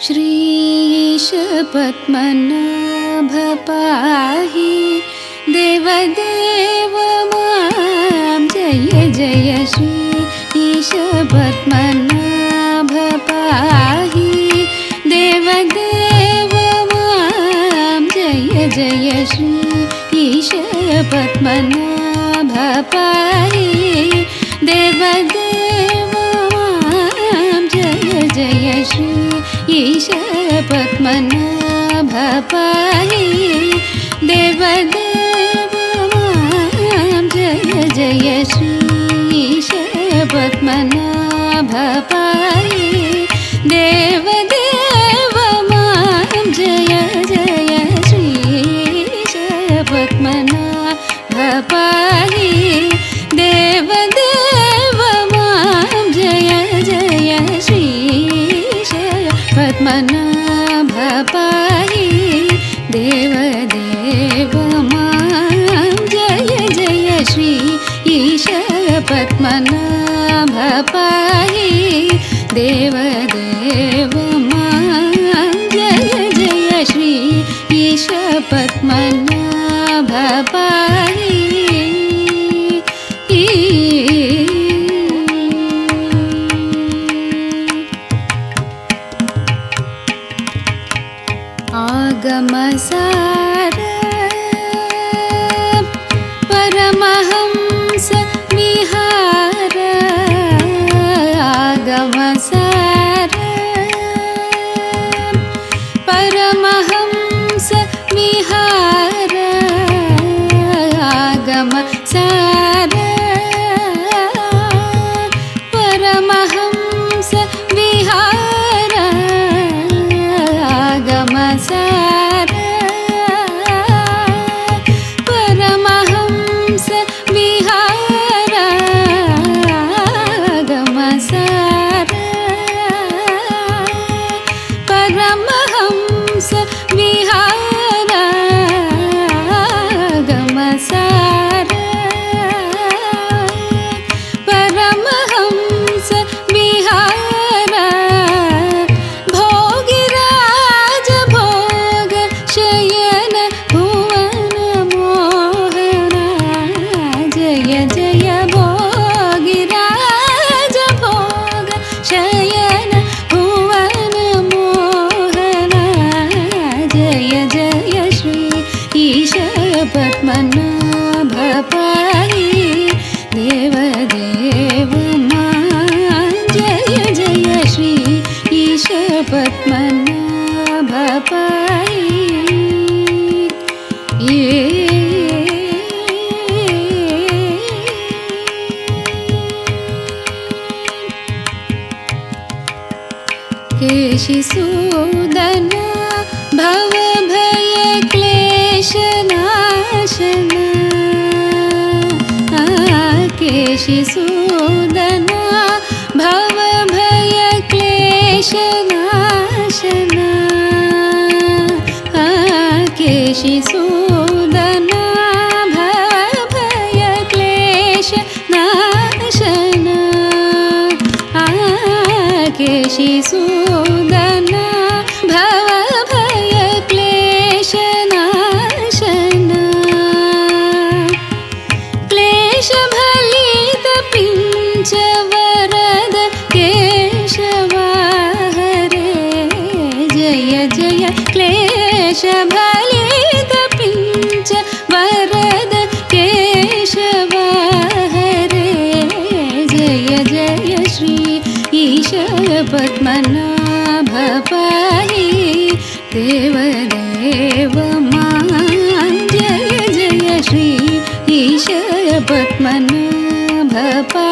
श्रीश पद्मनाभ पाहि देवदेव मां जय जय श्रीश पद्मनाभ पाहि देवदेव मां जय जय श्रीश पद्मनाभ पाहि देवदेव मां जय जय श्री ईश पद्मनाभ पाहि देवदेव मां जय जय श्री ईश पद्मनाभ पाहि देवदेव मां जय जय श्री ईश पद्मनाभ पाहि देवदेव मां जय जय श्री पद्मनाभ पाहि देवदेव मां जय जय श्री ईश पद्मनाभ पाहि देवदेव मां जय जय श्री ईश पद्मनाभ पाहि आगमसार परमहंस विहार आगमसार परमहंस विहार आगमसार परमहंस विहार आगमसार परमहंस विहार आगमसार परमहंस विहार आगमसार परमहंस विहार भोगिराज भोग शयन भुवन मोहना जय जय भोगिराज भोग शयन भुवन मोहना जय जय श्री ईश पद्मनाभ पाहि देवदेव मां जय जय श्री ईश पद्मनाभ पाहि केशिसूदन भवभय क्लेशनाशन केशिसूदन भवभय क्लेशनाशन केशिसूदन भवभय क्लेशनाशन केशिसूदन भवभय क्लेशनाशन क्लेशभलित पिञ्च वरद केशवा हरे जय जय क्लेशभलित पिञ्च वरद केशवा हरे जय जय श्री ईश पद्मनाभ पाहि देवदेव मां जय जय श्री ईश पद्मनाभ पाहि